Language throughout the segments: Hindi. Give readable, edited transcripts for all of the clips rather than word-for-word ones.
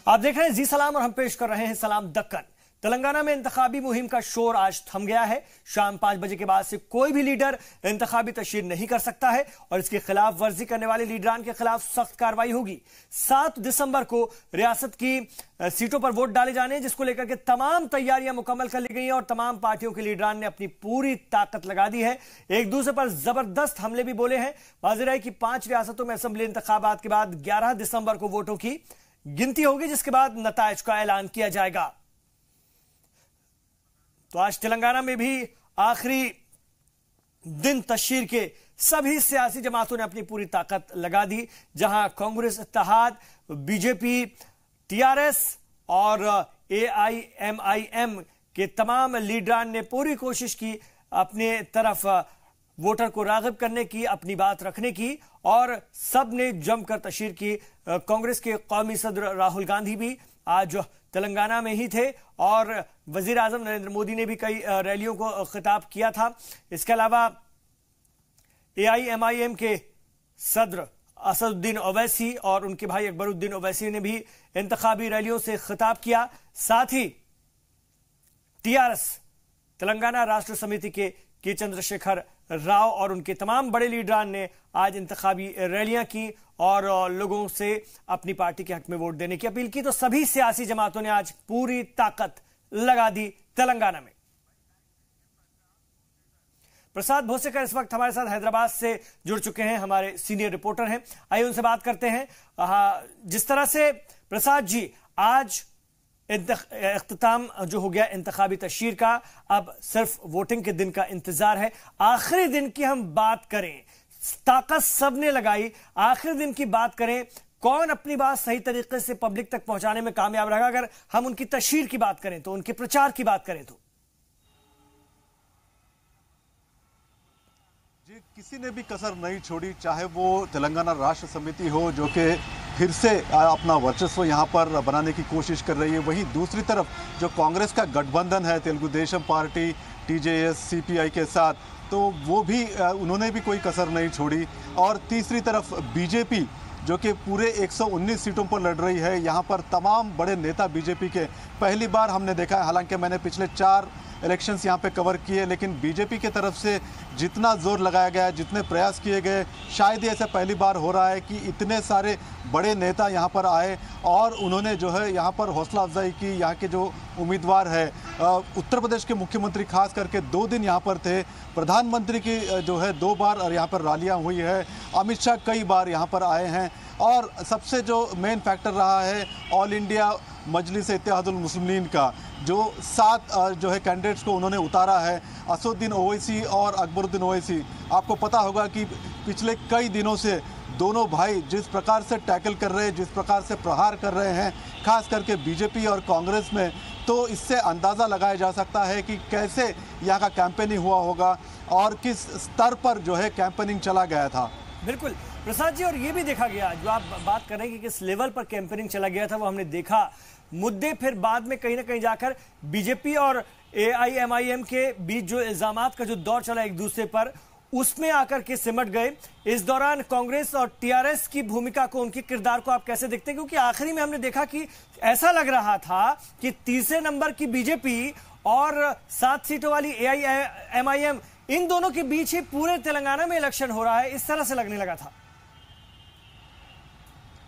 आप देख रहे हैं जी सलाम और हम पेश कर रहे हैं सलाम दक्कन। तेलंगाना में इंतखाबी मुहिम का शोर आज थम गया है। शाम 5 बजे के बाद से कोई भी लीडर इंतखाबी तशहीर नहीं कर सकता है और इसकी खिलाफ वर्जी करने वाले लीडरान के खिलाफ सख्त कार्रवाई होगी। 7 दिसंबर को रियासत की सीटों पर वोट डाले जाने, जिसको लेकर के तमाम तैयारियां मुकम्मल कर ली गई हैं और तमाम पार्टियों के लीडरान ने अपनी पूरी ताकत लगा दी है। एक दूसरे पर जबरदस्त हमले भी बोले हैं। वाज़ेह है कि 5 रियासतों में असेंबली इंतखाबात के बाद 11 दिसंबर को वोटों की गिनती होगी, जिसके बाद नताइज का ऐलान किया जाएगा। तो आज तेलंगाना में भी आखिरी दिन तशहीर के सभी सियासी जमातों ने अपनी पूरी ताकत लगा दी। जहां कांग्रेस इत्तेहाद, बीजेपी, टीआरएस और एआईएमआईएम के तमाम लीडरान ने पूरी कोशिश की अपने तरफ वोटर को राग़िब करने की, अपनी बात रखने की और सब ने जमकर तशहीर की। कांग्रेस के कौमी सदर राहुल गांधी भी आज तेलंगाना में ही थे और वजीर आजम नरेंद्र मोदी ने भी कई रैलियों को खिताब किया था। इसके अलावा एआईएमआईएम के सदर असदुद्दीन ओवैसी और उनके भाई अकबरुद्दीन ओवैसी ने भी इंतखाबी रैलियों से खिताब किया। साथ ही टीआरएस तेलंगाना राष्ट्र समिति के चंद्रशेखर राव और उनके तमाम बड़े लीडरान ने आज इंतखाबी रैलियां की और लोगों से अपनी पार्टी के हक में वोट देने की अपील की। तो सभी सियासी जमातों ने आज पूरी ताकत लगा दी तेलंगाना में। प्रसाद भोसेकर इस वक्त हमारे साथ हैदराबाद से जुड़ चुके हैं, हमारे सीनियर रिपोर्टर हैं। आइए उनसे बात करते हैं। जिस तरह से प्रसाद जी आज इख्तिताम जो हो गया इंतखाबी तशहीर का, अब सिर्फ वोटिंग के दिन का इंतजार है। आखिरी दिन की हम बात करें, ताकत सबने लगाई। आखिरी दिन की बात करें, कौन अपनी बात सही तरीके से पब्लिक तक पहुंचाने में कामयाब रहा? अगर हम उनकी तशहीर की बात करें तो, उनके प्रचार की बात करें तो जी, किसी ने भी कसर नहीं छोड़ी, चाहे वो तेलंगाना राष्ट्र समिति हो जो कि फिर से अपना वर्चस्व यहाँ पर बनाने की कोशिश कर रही है, वहीं दूसरी तरफ जो कांग्रेस का गठबंधन है Telugu Desam party, TJS, CPI के साथ, तो वो भी उन्होंने भी कोई कसर नहीं छोड़ी। और तीसरी तरफ बीजेपी जो कि पूरे 119 सीटों पर लड़ रही है, यहाँ पर तमाम बड़े नेता बीजेपी के पहली बार हमने देखा है। हालांकि मैंने पिछले 4 इलेक्शंस यहाँ पे कवर किए, लेकिन बीजेपी की तरफ से जितना जोर लगाया गया, जितने प्रयास किए गए, शायद ये ऐसा पहली बार हो रहा है कि इतने सारे बड़े नेता यहाँ पर आए और उन्होंने जो है यहाँ पर हौसला अफजाई की। यहाँ के जो उम्मीदवार है, उत्तर प्रदेश के मुख्यमंत्री खास करके 2 दिन यहाँ पर थे, प्रधानमंत्री की जो है 2 बार और यहाँ पर रैलियाँ हुई है, अमित शाह कई बार यहाँ पर आए हैं और सबसे जो मेन फैक्टर रहा है ऑल इंडिया मजलिस इत्तेहादुल मुस्लिमीन का, जो 7 जो है कैंडिडेट्स को उन्होंने उतारा है, असदुद्दीन ओवैसी और अकबरुद्दीन ओवैसी। आपको पता होगा कि पिछले कई दिनों से दोनों भाई जिस प्रकार से टैकल कर रहे हैं, जिस प्रकार से प्रहार कर रहे हैं, खास करके बीजेपी और कांग्रेस में, तो इससे अंदाज़ा लगाया जा सकता है कि कैसे यहाँ का कैंपेनिंग हुआ होगा और किस स्तर पर जो है कैंपेनिंग चला गया था। बिल्कुल प्रसाद जी, और ये भी देखा गया, जो आप बात कर रहे हैं कि किस लेवल पर कैंपेनिंग चला गया था, वो हमने देखा। मुद्दे फिर बाद में कहीं ना कहीं जाकर बीजेपी और एआईएमआईएम के बीच जो इल्जामात का जो दौर चला एक दूसरे पर, उसमें आकर के सिमट गए। इस दौरान कांग्रेस और टीआरएस की भूमिका को, उनके किरदार को आप कैसे देखते हैं? क्योंकि आखिरी में हमने देखा कि ऐसा लग रहा था कि तीसरे नंबर की बीजेपी और 7 सीटों वाली एआईएमआईएम, इन दोनों के बीच ही पूरे तेलंगाना में इलेक्शन हो रहा है, इस तरह से लगने लगा था।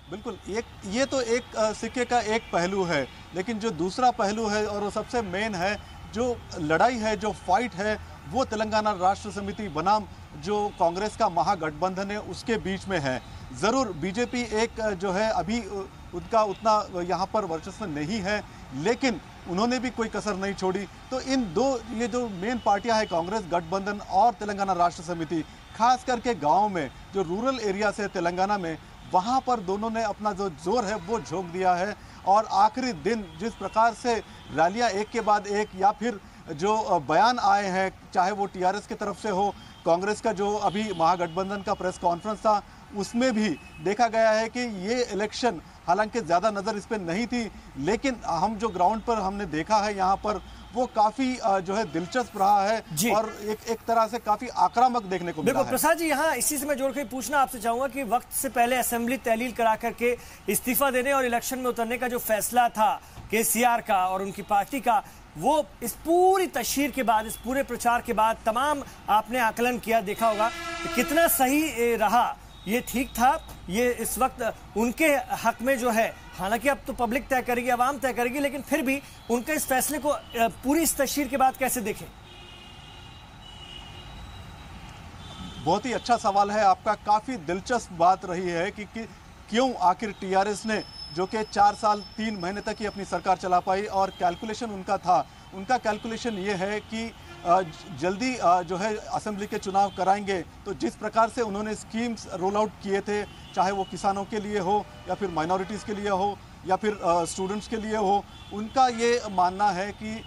बिल्कुल, ये तो एक सिक्के का एक पहलू है, लेकिन जो दूसरा पहलू है और वो सबसे मेन है, जो लड़ाई है, जो फाइट है, वो तेलंगाना राष्ट्र समिति बनाम जो कांग्रेस का महागठबंधन है उसके बीच में है। ज़रूर बीजेपी एक जो है अभी उनका उतना यहाँ पर वर्चस्व नहीं है, लेकिन उन्होंने भी कोई कसर नहीं छोड़ी। तो इन ये जो मेन पार्टियां हैं, कांग्रेस गठबंधन और तेलंगाना राष्ट्र समिति, खास करके गाँव में जो रूरल एरिया से तेलंगाना में, वहाँ पर दोनों ने अपना जो जोर है वो झोंक दिया है। और आखिरी दिन जिस प्रकार से रैलियाँ एक के बाद एक, या फिर जो बयान आए हैं, चाहे वो टीआरएस की तरफ से हो, कांग्रेस का जो अभी महागठबंधन का प्रेस कॉन्फ्रेंस था, उसमें भी देखा गया है कि ये इलेक्शन, हालांकि ज़्यादा नज़र इस पर नहीं थी, लेकिन हम जो ग्राउंड पर हमने देखा है यहाँ पर, वो काफी जो है दिलचस्प रहा है और एक तरह से काफी आक्रामक देखने को मिला है। प्रसाद जी, यहाँ इसी से मैं जोड़ के पूछना आपसे चाहूंगा कि वक्त से पहले असेंबली तहलील करा करके इस्तीफा देने और इलेक्शन में उतरने का जो फैसला था केसीआर का और उनकी पार्टी का, वो इस पूरी तशहीर के बाद, इस पूरे प्रचार के बाद तमाम आपने आकलन किया, देखा होगा कितना सही रहा, ये ठीक था, ये इस वक्त उनके हक में जो है, हालांकि अब तो पब्लिक तय करेगी, आवाम तय करेगी, लेकिन फिर भी उनके इस फैसले को पूरी इस तशहीर के बाद कैसे देखें? बहुत ही अच्छा सवाल है आपका। काफी दिलचस्प बात रही है कि क्यों आखिर टीआरएस ने, जो कि 4 साल 3 महीने तक ही अपनी सरकार चला पाई और कैलकुलेशन उनका कैलकुलेशन ये है कि जल्दी जो है असेंबली के चुनाव कराएंगे, तो जिस प्रकार से उन्होंने स्कीम्स रोल आउट किए थे, चाहे वो किसानों के लिए हो या फिर माइनॉरिटीज़ के लिए हो या फिर स्टूडेंट्स के लिए हो, उनका ये मानना है कि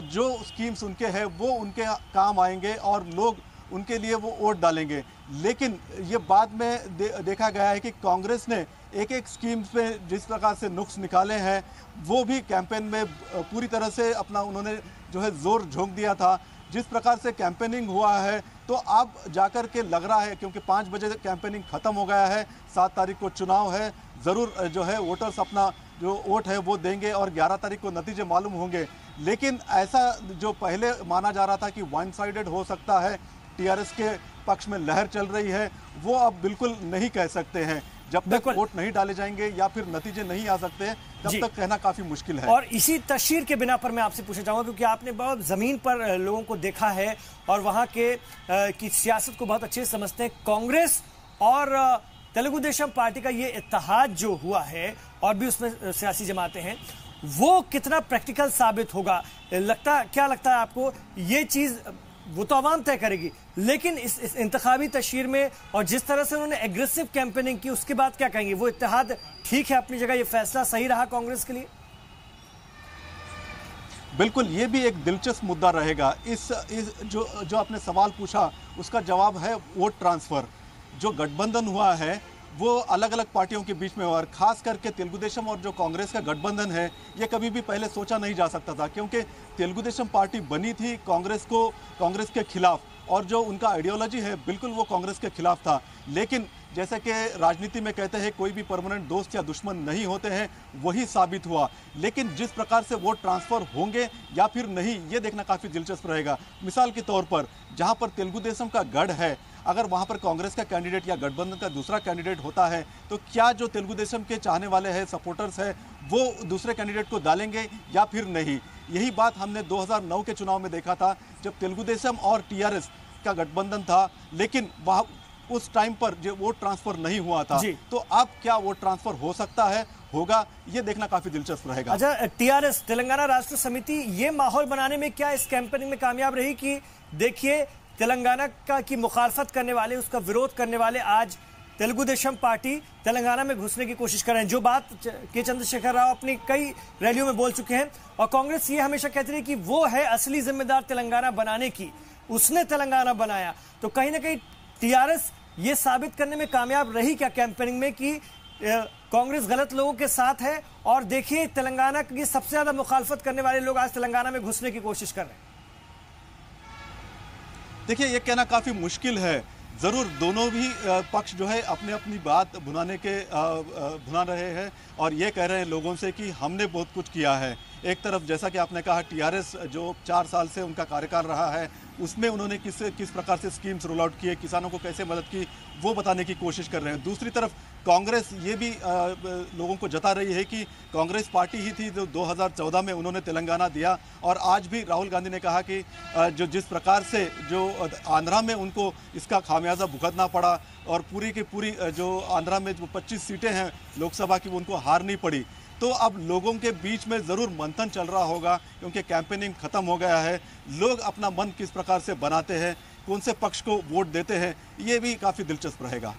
जो स्कीम्स उनके हैं वो उनके काम आएंगे और लोग उनके लिए वो वोट डालेंगे। लेकिन ये बाद में देखा गया है कि कांग्रेस ने एक स्कीम्स पे जिस प्रकार से नुक्स निकाले हैं, वो भी कैंपेन में पूरी तरह से अपना उन्होंने जो है जोर झोंक दिया था। जिस प्रकार से कैंपेनिंग हुआ है, तो अब जाकर के लग रहा है, क्योंकि 5 बजे कैंपेनिंग खत्म हो गया है, 7 तारीख को चुनाव है, ज़रूर जो है वोटर्स अपना जो वोट है वो देंगे और 11 तारीख को नतीजे मालूम होंगे। लेकिन ऐसा जो पहले माना जा रहा था कि वन साइडेड हो सकता है, टीआरएस के पक्ष में लहर चल रही है, वो अब बिल्कुल नहीं कह सकते हैं। जब तक वोट नहीं डाले जाएंगे या फिर नतीजे नहीं आ सकते, तब तक कहना काफी मुश्किल है। और इसी तशहीर के बिना पर मैं आपसे पूछना चाहूंगा, क्योंकि आपने बहुत जमीन पर लोगों को देखा है और वहां के की सियासत को बहुत अच्छे से समझते हैं। कांग्रेस और तेलुगु देशम पार्टी का ये इत्तेहाद जो हुआ है और भी उसमें सियासी जमातें हैं, वो कितना प्रैक्टिकल साबित होगा? क्या लगता है आपको? ये चीज वो तो आवाम तय करेगी, लेकिन इस इंतखाबी तशहीर में और जिस तरह से उन्होंने एग्रेसिव कैंपेनिंग की, उसके बाद क्या कहेंगे? वो इत्तेहाद ठीक है अपनी जगह, ये फैसला सही रहा कांग्रेस के लिए? बिल्कुल, ये भी एक दिलचस्प मुद्दा रहेगा। इस जो आपने सवाल पूछा, उसका जवाब है वोट ट्रांसफर। जो गठबंधन हुआ है वो अलग अलग पार्टियों के बीच में हुआ, और खास करके तेलुगु देशम और जो कांग्रेस का गठबंधन है, ये कभी भी पहले सोचा नहीं जा सकता था, क्योंकि तेलुगु देशम पार्टी बनी थी कांग्रेस के खिलाफ, और जो उनका आइडियोलॉजी है बिल्कुल वो कांग्रेस के खिलाफ था। लेकिन जैसे कि राजनीति में कहते हैं, कोई भी परमानेंट दोस्त या दुश्मन नहीं होते हैं, वही साबित हुआ। लेकिन जिस प्रकार से वोट ट्रांसफर होंगे या फिर नहीं, ये देखना काफ़ी दिलचस्प रहेगा। मिसाल के तौर पर जहां पर तेलुगु देशम का गढ़ है, अगर वहां पर कांग्रेस का कैंडिडेट या गठबंधन का दूसरा कैंडिडेट होता है, तो क्या जो तेलुगु देशम के चाहने वाले हैं, सपोर्टर्स हैं, वो दूसरे कैंडिडेट को डालेंगे या फिर नहीं? यही बात हमने 2009 के चुनाव में देखा था, जब तेलुगु देशम और टीआरएस का गठबंधन था, लेकिन वह उस टाइम पर जो वोट ट्रांसफर नहीं हुआ था। तो अब क्या वोट ट्रांसफर हो सकता है, होगा, ये देखना काफी दिलचस्प रहेगा। अच्छा, टीआरएस तेलंगाना राष्ट्र समिति ये माहौल बनाने में क्या इस कैंपेनिंग में कामयाब रही कि देखिए तेलंगाना की मुखालफत करने वाले, उसका विरोध करने वाले आज तेलुगु देशम पार्टी तेलंगाना में घुसने की कोशिश कर रहे हैं, जो बात के चंद्रशेखर राव अपनी कई रैलियों में बोल चुके हैं। और कांग्रेस ये हमेशा कहती रही कि वो है असली जिम्मेदार तेलंगाना बनाने की, उसने तेलंगाना बनाया। तो कहीं ना कहीं टीआरएस ये साबित करने में कामयाब रही क्या कैंपेनिंग में कि कांग्रेस गलत लोगों के साथ है? और देखिए तेलंगाना की सबसे ज्यादा मुखालफत करने वाले लोग आज तेलंगाना में घुसने की कोशिश कर रहे हैं। देखिए, ये कहना काफी मुश्किल है। जरूर दोनों भी पक्ष जो है अपने अपनी बात भुना रहे हैं और ये कह रहे हैं लोगों से कि हमने बहुत कुछ किया है। एक तरफ जैसा कि आपने कहा, टीआरएस जो 4 साल से उनका कार्यकाल रहा है, उसमें उन्होंने किस प्रकार से स्कीम्स रोल आउट किए, किसानों को कैसे मदद की, वो बताने की कोशिश कर रहे हैं। दूसरी तरफ कांग्रेस ये भी लोगों को जता रही है कि कांग्रेस पार्टी ही थी जो 2014 में उन्होंने तेलंगाना दिया, और आज भी राहुल गांधी ने कहा कि जो जिस प्रकार से जो आंध्रा में उनको इसका खामियाजा भुगतना पड़ा, और पूरी की पूरी जो आंध्रा में जो 25 सीटें हैं लोकसभा की, वो उनको हारनी पड़ी। तो अब लोगों के बीच में ज़रूर मंथन चल रहा होगा, क्योंकि कैंपेनिंग ख़त्म हो गया है। लोग अपना मन किस प्रकार से बनाते हैं, कौन से पक्ष को वोट देते हैं, ये भी काफ़ी दिलचस्प रहेगा।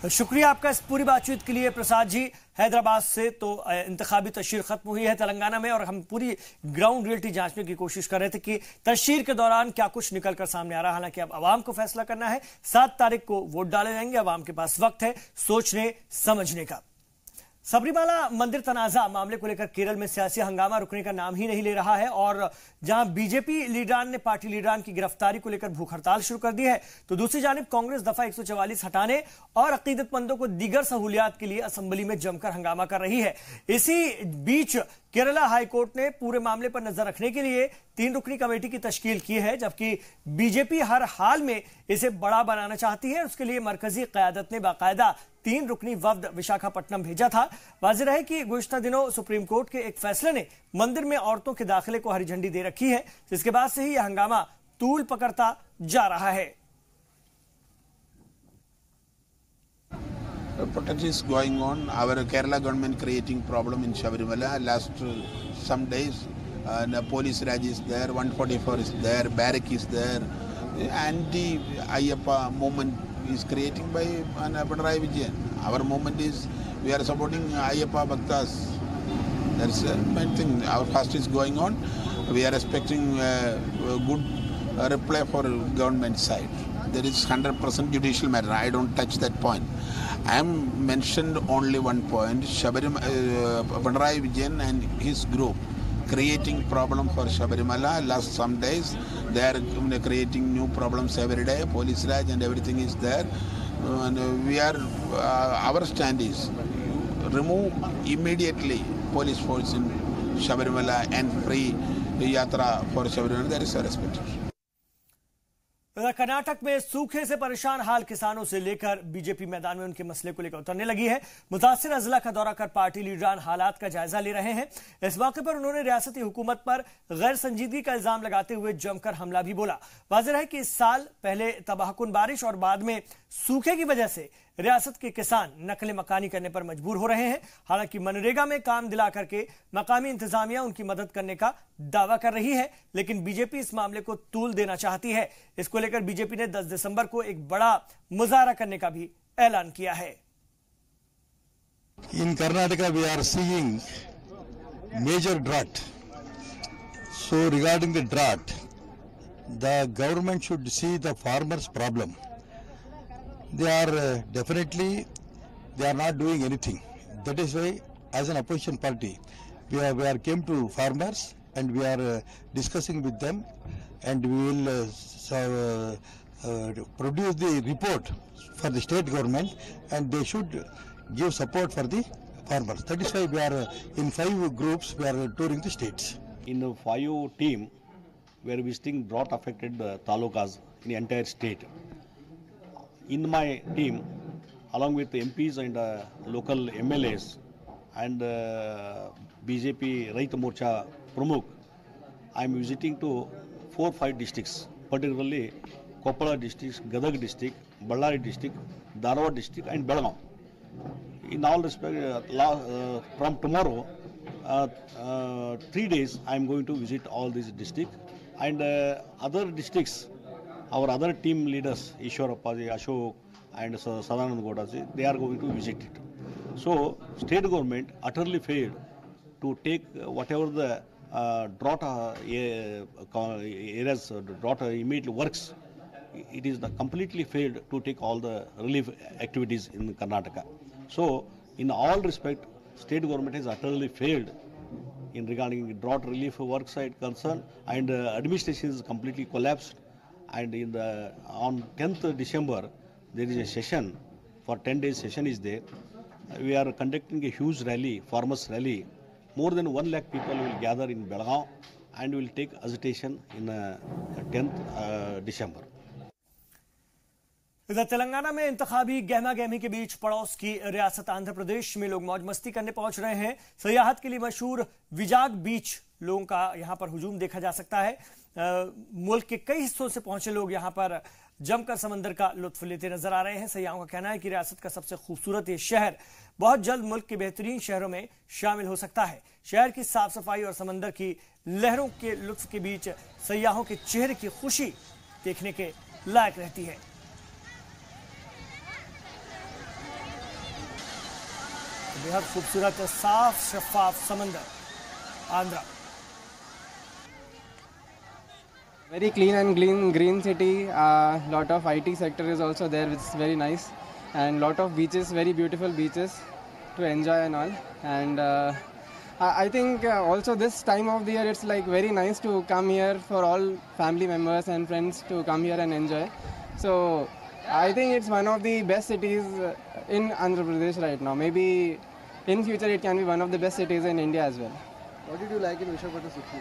शुक्रिया आपका इस पूरी बातचीत के लिए प्रसाद जी, हैदराबाद से। तो इंतखाबी तशहीर खत्म हुई है तेलंगाना में और हम पूरी ग्राउंड रियलिटी जांचने की कोशिश कर रहे थे कि तशहीर के दौरान क्या कुछ निकलकर सामने आ रहा है। हालांकि अब आवाम को फैसला करना है, 7 तारीख को वोट डाले जाएंगे, आवाम के पास वक्त है सोचने समझने का। सबरीमाला मंदिर तनाजा मामले को लेकर केरल में सियासी हंगामा रुकने का नाम ही नहीं ले रहा है और जहां बीजेपी लीडरान ने पार्टी लीडरान की गिरफ्तारी को लेकर भूख हड़ताल शुरू कर दी है, तो दूसरी जानिब कांग्रेस दफा 144 हटाने और अकीदतमंदों को दीगर सहूलियात के लिए असेंबली में जमकर हंगामा कर रही है। इसी बीच केरला हाईकोर्ट ने पूरे मामले पर नजर रखने के लिए 3 रुकनी कमेटी की तश्कील की है, जबकि बीजेपी हर हाल में इसे बड़ा बनाना चाहती है। उसके लिए मरकजी क़यादत ने बाकायदा 3 रुकनी वफ्द विशाखापट्टनम भेजा था। वाज़ेह है कि गुज़िश्ता दिनों सुप्रीम कोर्ट के एक फैसले ने मंदिर में औरतों के दाखिले को हरी झंडी दे रखी है, जिसके बाद से ही यह हंगामा तूल पकड़ता जा रहा है। Protest is going on. Our Kerala government creating problem in Sabarimala. Last some days, the police raj is there, 144 is there, barrack is there. Anti-Ayyappa movement is creating by Pinarayi Vijayan. Our movement is, we are supporting Ayyappa Bhaktas. That's the main thing. Our fast is going on. We are expecting a good reply for government side. There is 100% judicial matter. I don't touch that point. I am mentioned only one point. Pinarayi Vijayan and his group creating problem for Sabarimala. Last some days they are creating new problems every day. Police raj and everything is there. And we are our stand is remove immediately police force in Sabarimala and free yatra for Sabarimala. That is our expectation. Karnataka में सूखे से परेशान हाल किसानों से लेकर बीजेपी मैदान में उनके मसले को लेकर उतरने लगी है। मुतासिर जिला का दौरा कर पार्टी लीडरान हालात का जायजा ले रहे हैं। इस मौके पर उन्होंने रियासती हुकूमत पर गैर संजीदगी का इल्जाम लगाते हुए जमकर हमला भी बोला। वाज़ेह है कि इस साल पहले तबाहकुन बारिश और बाद में सूखे की वजह से रियासत के किसान नकल मकानी करने पर मजबूर हो रहे हैं। हालांकि मनरेगा में काम दिला करके मकामी इंतजामिया उनकी मदद करने का दावा कर रही है, लेकिन बीजेपी इस मामले को तूल देना चाहती है। इसको लेकर बीजेपी ने 10 दिसंबर को एक बड़ा मुजाहरा करने का भी ऐलान किया है। In Karnataka we are seeing major drought. So regarding the drought, the government should see the farmers' problem. They are definitely they are not doing anything. That is why, as an opposition party, we are came to farmers and we are discussing with them, and we will produce the report for the state government, and they should give support for the farmers. That is why we are in 5 groups. We are touring the states. In the 5 team, we are visiting drought affected talukas in the entire state. In my team, along with the MPs and local MLAs and BJP Raita Morcha Pramukh, I am visiting to 4-5 districts, particularly Koppala district, Gadag district, Ballari district, Dharwad district and Belgaum. In all respect, from tomorrow, 3 days I am going to visit all these districts, and other districts. Our other team leaders, Ishwar Appaji, Ashok and Sadanand Godaji, they are going to visit it. So, state government utterly failed to take whatever the drought areas, drought immediate works. It is completely failed to take all the relief activities in Karnataka. So, in all respect, state government has utterly failed in regarding drought relief work side concern, and administration is completely collapsed. And on 10th December, there is a session, for 10 days session is there. We are conducting a huge rally, farmers rally. More than 1 lakh people will gather in Belgaum and will take agitation in 10th December. इधर तेलंगाना में इंतखाबी गहमा गहमी के बीच पड़ोस की रियासत आंध्र प्रदेश में लोग मौज मस्ती करने पहुंच रहे हैं। सयाहत के लिए मशहूर विजाग बीच लोगों का यहां पर हुजूम देखा जा सकता है। मुल्क के कई हिस्सों से पहुंचे लोग यहां पर जमकर समंदर का लुत्फ लेते नजर आ रहे हैं। सयाहों का कहना है कि रियासत का सबसे खूबसूरत ये शहर बहुत जल्द मुल्क के बेहतरीन शहरों में शामिल हो सकता है। शहर की साफ सफाई और समंदर की लहरों के लुत्फ के बीच सयाहों के चेहरे की खुशी देखने के लायक रहती है। बेहद खूबसूरत साफ शफाफ समंदर Andhra. Very clean and green city. Lot of IT sector is also there, which is very nice, and lot of beaches, very beautiful beaches. to enjoy and all. And I think also this time of the year it's like very nice to come here for all family members and friends to come here and enjoy. So I think it's one of the best cities in Andhra Pradesh right now. Maybe in future it can be one of the best cities in India as well. What did you like in Visakhapatnam city?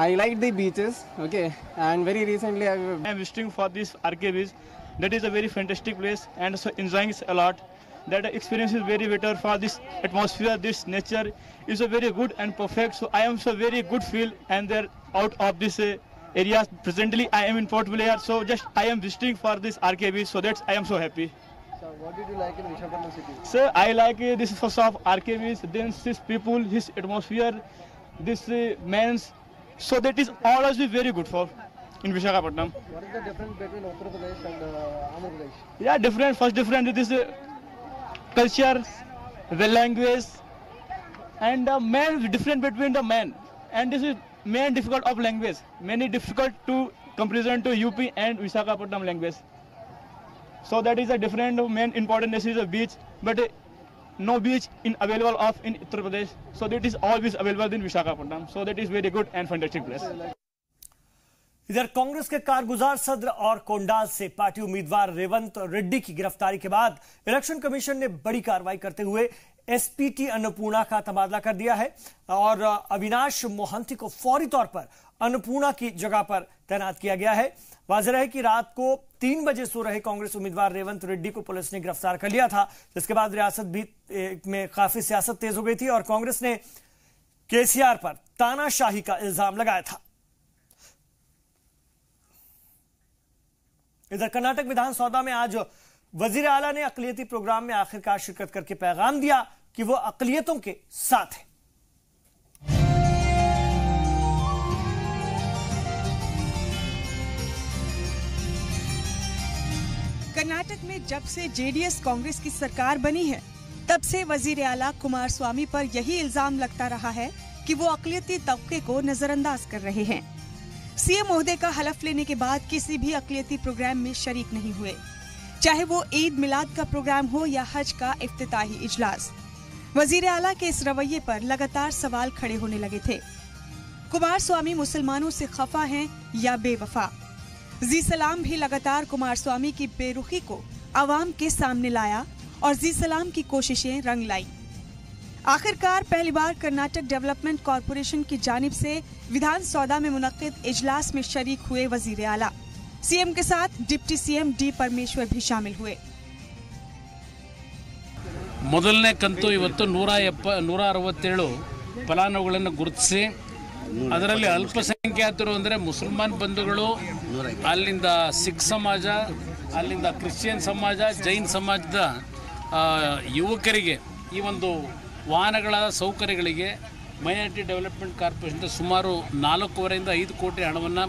I like the beaches, okay, and very recently I am visiting for this RK beach. That is a very fantastic place and so enjoying it a lot. That experience is very better for this atmosphere, this nature is a very good and perfect. So I am so very good feel and they're out of this area. Presently I am in Port Blair, so just I am visiting for this RK beach, so that's I am so happy. So what did you like in Visakhapatnam city? So I like this first of RK beach, then this people, his atmosphere, this man's, so that is always be very good for in Visakhapatnam. What is the difference between Uttar Pradesh and Andhra Pradesh? Yeah, different. First different it is culture, the language, and the man different between the man. And this is main difficult of language. Many difficult to comparison to UP and Visakhapatnam language. So that is a different main important. This is a beach, but no beach available of in Uttar Pradesh. So that is always available in Visakhapatnam. So that is very good and fantastic place. इधर कांग्रेस के कारगुजार सदर और कोंडाल से पार्टी उम्मीदवार रेवंत रेड्डी की गिरफ्तारी के बाद इलेक्शन कमीशन ने बड़ी कार्रवाई करते हुए एसपीटी अन्नपूर्णा का तबादला कर दिया है और अविनाश मोहंती को फौरी तौर पर अन्नपूर्णा की जगह पर तैनात किया गया है। वाज़ेह है कि रात को 3 बजे सो रहे कांग्रेस उम्मीदवार रेवंत रेड्डी को पुलिस ने गिरफ्तार कर लिया था, जिसके बाद रियासत भी में काफी सियासत तेज हो गई थी और कांग्रेस ने केसीआर पर तानाशाही का इल्जाम लगाया था। इधर कर्नाटक विधानसभा में आज वजीर आला ने अक़लियती प्रोग्राम में आखिरकार शिरकत करके पैगाम दिया कि वो अक़लियतों के साथ है। कर्नाटक में जब से जेडीएस कांग्रेस की सरकार बनी है, तब से वजीर आला कुमारस्वामी पर यही इल्जाम लगता रहा है कि वो अक़लियती तबके को नजरअंदाज कर रहे हैं। सीएम ओहदे का हलफ लेने के बाद किसी भी अक़लियती प्रोग्राम में शरीक नहीं हुए, चाहे वो ईद मिलाद का प्रोग्राम हो या हज का इफ्तिताही इजलास। वजीर आला के इस रवैये पर लगातार सवाल खड़े होने लगे थे। कुमारस्वामी मुसलमानों से खफा हैं या बेवफा? जी सलाम भी लगातार कुमारस्वामी की बेरुखी को आवाम के सामने लाया और जी सलाम की कोशिशें रंग लाई। आखिरकार पहली बार कर्नाटक डेवलपमेंट कॉरपोरेशन की जानिब से विधानसभा में मुनक्किद इजलास में शरीक हुए वजीर आला। सीएम के साथ डिप्टी सीएम डी परमेश्वर भी शामिल हुए। ಮೊದಲನೇ ಕಂತು ಇವತ್ತು 167 ಫಲಾನುಭವಿಗಳನ್ನು ಗುರುತಿಸಿ ಅದರಲ್ಲಿ ಅಲ್ಪಸಂಖ್ಯಾತರು ಅಂದರೆ ಮುಸಲ್ಮಾನ್ ಬಂಧುಗಳು, ಅಲ್ಲಿಂದ ಸಿಖ್ ಸಮಾಜ, ಅಲ್ಲಿಂದ ಕ್ರಿಶ್ಚಿಯನ್ ಸಮಾಜ, ಜೈನ್ ಸಮಾಜದ ಯುವಕರಿಗೆ ಈ ಒಂದು ವಾಹನಗಳ ಸೌಕರ್ಯಗಳಿಗೆ ಮೈನಾರಿಟಿ ಡೆವಲಪ್ಮೆಂಟ್ ಕಾರ್ಪೊರೇಷನ್ ಸುಮಾರು 4.5 ರಿಂದ 5 ಕೋಟಿ ಹಣವನ್ನು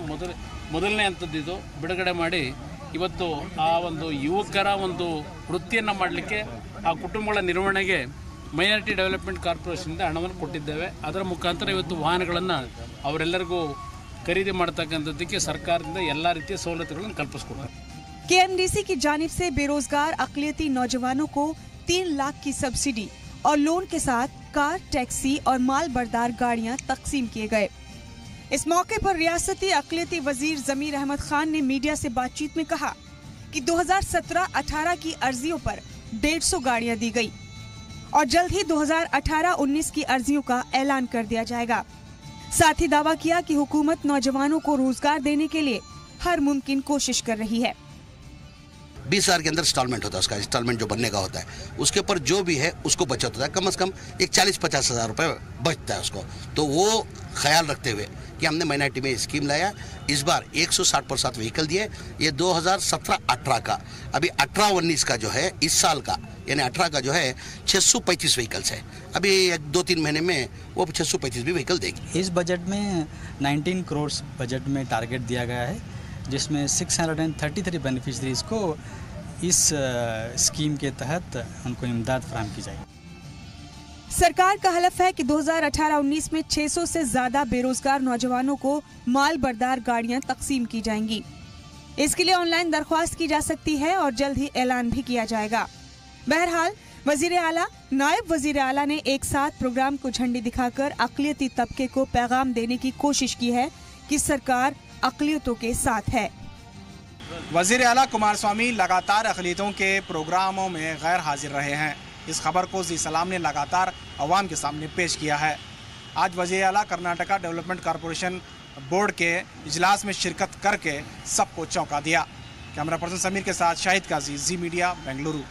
ಮೊದಲನೇ ಹಂತದ್ದು ಬಿಡುಗಡೆ ಮಾಡಿ ಇವತ್ತು ಆ ಒಂದು ಯುವಕರ ಒಂದು ವೃತ್ತಿಯನ್ನು ಮಾಡಲಿಕ್ಕೆ ಆ ಕುಟುಂಬಗಳ ನಿರ್ವಹಣೆಗೆ ಮೈನಾರಿಟಿ ಡೆವಲಪ್ಮೆಂಟ್ ಕಾರ್ಪೊರೇಷನ್ನಿಂದ ಹಣವನ್ನು ಕೊಟ್ಟಿದ್ದೇವೆ। ಅದರ ಮುಖಾಂತರ ಇವತ್ತು ವಾಹನಗಳನ್ನು ಅವರೆಲ್ಲರಿಗೂ ಖರೀದಿ ಮಾಡತಕ್ಕಂಥದ್ದಕ್ಕೆ ಸರ್ಕಾರದಿಂದ ಎಲ್ಲ ರೀತಿಯ ಸವಲತ್ತುಗಳನ್ನು ಕಲ್ಪಿಸಿಕೊಡ್ತಾರೆ। केएमडीसी की जानिब से बेरोजगार अक़लियती नौजवानों को 3 लाख की सब्सिडी और लोन के साथ कार, टैक्सी और माल बरदार गाड़ियां तकसीम किए गए। इस मौके पर रियासती अक़लियती वजीर ज़मीर अहमद खान ने मीडिया से बातचीत में कहा कि 2017-18 की अर्जियों पर 150 गाड़ियां दी गई और जल्द ही 2018-19 की अर्जियों का ऐलान कर दिया जाएगा। साथ ही दावा किया कि हुकूमत नौजवानों को रोजगार देने के लिए हर मुमकिन कोशिश कर रही है। 20,000 के अंदर इंस्टॉलमेंट होता है, उसका इंस्टॉलमेंट जो बनने का होता है उसके ऊपर जो भी है उसको बचत होता है, कम से कम एक 40-50 हज़ार रुपये बचता है उसको। तो वो ख्याल रखते हुए कि हमने माइनॉरिटी में स्कीम लाया, इस बार 160% व्हीकल दिए। ये 2017-18 का, अभी 18-19 का जो है इस साल का यानी 18 का जो है 635 व्हीकल्स है। अभी 2-3 महीने में वो 635 भी व्हीकल देगी। इस बजट में 19 करोड़ बजट में टारगेट दिया गया है, जिसमें 633 बेनिफिशरीज को इस स्कीम के तहत उनको इमदाद फराहम की जाएगी। सरकार का हलफ है कि 2018-19 में 600 से ज्यादा बेरोजगार नौजवानों को माल बरदार गाड़ियां तकसीम की जाएंगी। इसके लिए ऑनलाइन दरख्वास्त की जा सकती है और जल्द ही ऐलान भी किया जाएगा। बहरहाल वजीर आला, नायब वजीर आला ने एक साथ प्रोग्राम को झंडी दिखाकर अक़लियती तबके को पैगाम देने की कोशिश की है कि सरकार अक़लियतों के साथ है। वजीर आला कुमारस्वामी लगातार अक़लियतों के प्रोग्रामों में गैर हाजिर रहे हैं। इस खबर को जी सलाम ने लगातार अवाम के सामने पेश किया है। आज वजीर आला कर्नाटका डेवलपमेंट कॉरपोरेशन बोर्ड के इजलास में शिरकत करके सबको चौंका दिया। कैमरा पर्सन समीर के साथ शाहिद काजी, जी मीडिया, बेंगलुरु।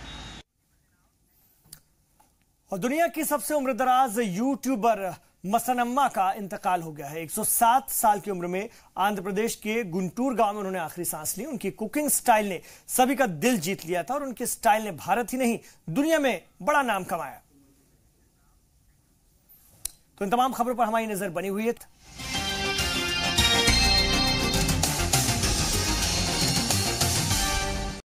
और दुनिया की सबसे उम्रदराज यूट्यूबर मसनम्मा का इंतकाल हो गया है। 107 साल की उम्र में आंध्र प्रदेश के गुंटूर गांव में उन्होंने आखिरी सांस ली। उनकी कुकिंग स्टाइल ने सभी का दिल जीत लिया था और उनके स्टाइल ने भारत ही नहीं दुनिया में बड़ा नाम कमाया। तो इन तमाम खबरों पर हमारी नजर बनी हुई है।